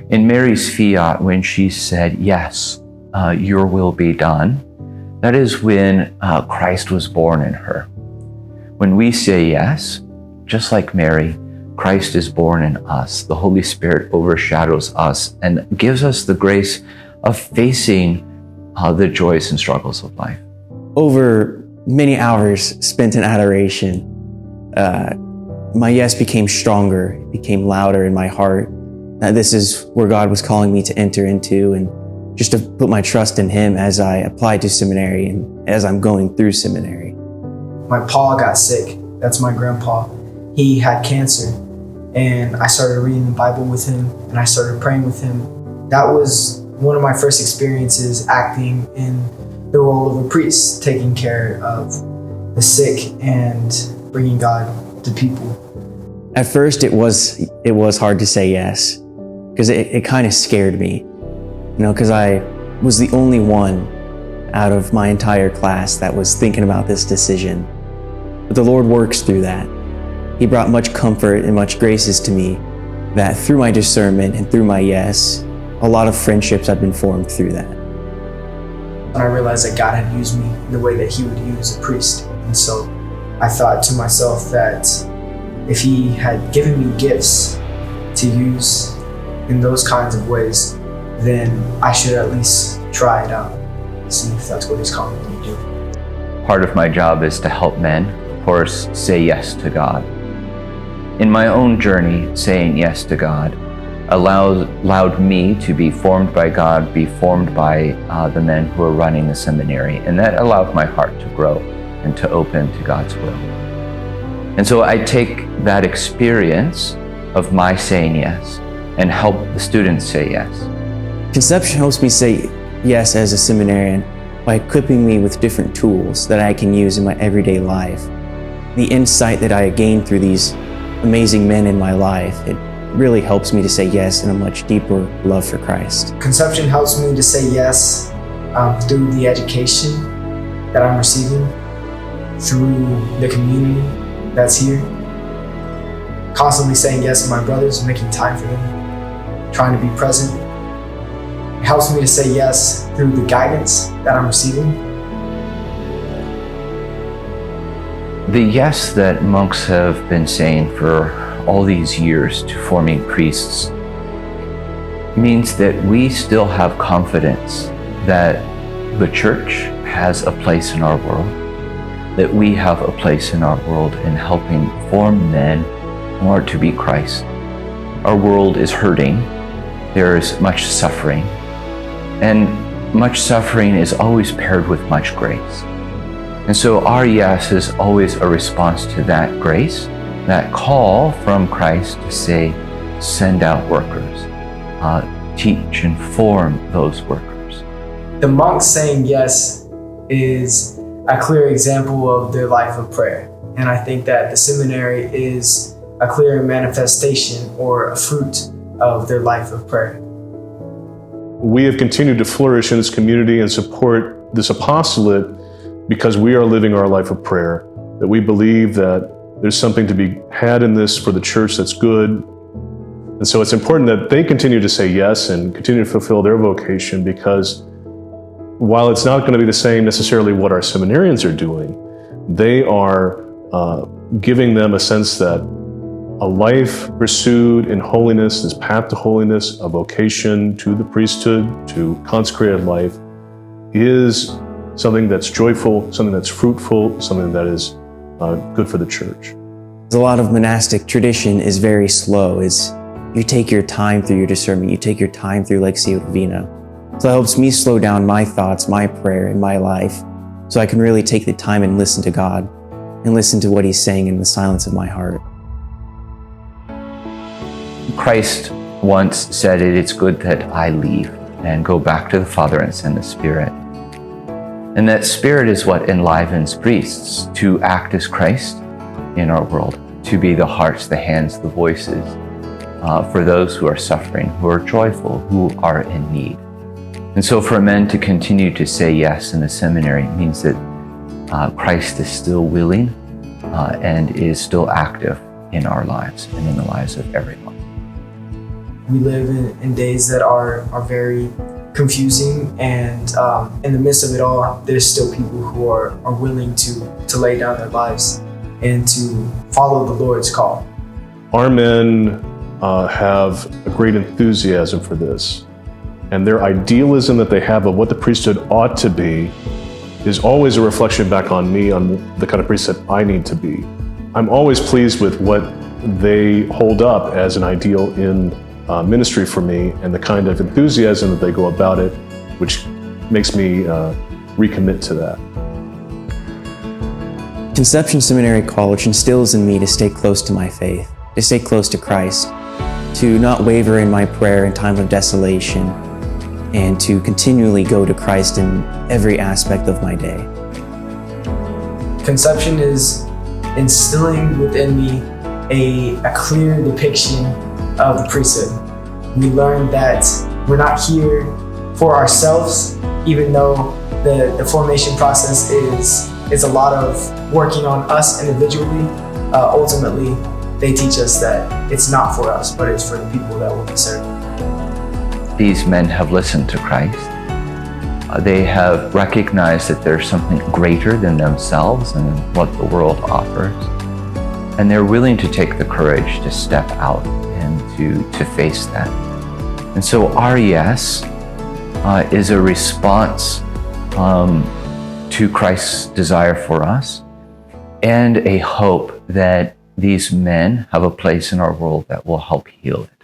In Mary's Fiat, when she said, yes, your will be done, that is when Christ was born in her. When we say yes, just like Mary, Christ is born in us. The Holy Spirit overshadows us and gives us the grace of facing the joys and struggles of life. Over many hours spent in adoration, my yes became stronger, it became louder in my heart. This is where God was calling me to enter into, and just to put my trust in Him as I applied to seminary and as I'm going through seminary. My pa got sick. That's my grandpa. He had cancer, and I started reading the Bible with him, and I started praying with him. That was one of my first experiences acting in the role of a priest, taking care of the sick and bringing God to people. At first, it was hard to say yes, because it kind of scared me, because I was the only one out of my entire class that was thinking about this decision. But the Lord works through that. He brought much comfort and much graces to me that through my discernment and through my yes, a lot of friendships have been formed through that. And I realized that God had used me in the way that He would use a priest. And so I thought to myself that if He had given me gifts to use in those kinds of ways, then I should at least try it out, see if that's what He's calling me to do. Part of my job is to help men, of course, say yes to God. In my own journey, saying yes to God allowed me to be formed by God, be formed by the men who are running the seminary, and that allowed my heart to grow and to open to God's will. And so I take that experience of my saying yes and help the students say yes. Conception helps me say yes as a seminarian by equipping me with different tools that I can use in my everyday life. The insight that I gained through these amazing men in my life, it really helps me to say yes in a much deeper love for Christ. Conception helps me to say yes through the education that I'm receiving, through the community that's here, constantly saying yes to my brothers, making time for them, trying to be present. It helps me to say yes through the guidance that I'm receiving. The yes that monks have been saying for all these years to forming priests means that we still have confidence that the church has a place in our world, that we have a place in our world in helping form men who are to be Christ. Our world is hurting. There is much suffering, and much suffering is always paired with much grace. And so our yes is always a response to that grace, that call from Christ to say, send out workers, teach and form those workers. The monks saying yes is a clear example of their life of prayer. And I think that the seminary is a clear manifestation or a fruit of their life of prayer. We have continued to flourish in this community and support this apostolate because we are living our life of prayer, that we believe that there's something to be had in this for the church that's good. And so it's important that they continue to say yes and continue to fulfill their vocation, because while it's not going to be the same necessarily what our seminarians are doing, they are giving them a sense that a life pursued in holiness, this path to holiness, a vocation to the priesthood, to consecrated life, is something that's joyful, something that's fruitful, something that is good for the church. A lot of monastic tradition is very slow. You take your time through your discernment, you take your time through Lectio Divina. So it helps me slow down my thoughts, my prayer, and my life, so I can really take the time and listen to God and listen to what He's saying in the silence of my heart. Christ once said, it's good that I leave and go back to the Father and send the Spirit. And that Spirit is what enlivens priests to act as Christ in our world, to be the hearts, the hands, the voices for those who are suffering, who are joyful, who are in need. And so for men to continue to say yes in the seminary means that Christ is still willing and is still active in our lives and in the lives of everyone. We live in days that are very confusing, and in the midst of it all, there's still people who are willing to lay down their lives and to follow the Lord's call. Our men have a great enthusiasm for this, and their idealism that they have of what the priesthood ought to be is always a reflection back on me, on the kind of priest that I need to be. I'm always pleased with what they hold up as an ideal in ministry for me, and the kind of enthusiasm that they go about it, which makes me recommit to that. Conception Seminary College instills in me to stay close to my faith, to stay close to Christ, to not waver in my prayer in time of desolation, and to continually go to Christ in every aspect of my day. Conception is instilling within me a clear depiction of the priesthood. We learn that we're not here for ourselves, even though the formation process is a lot of working on us individually. Ultimately, they teach us that it's not for us, but it's for the people that will be serving. These men have listened to Christ. They have recognized that there's something greater than themselves and than what the world offers. And they're willing to take the courage to step out and to face that. And so our yes is a response to Christ's desire for us, and a hope that these men have a place in our world that will help heal it.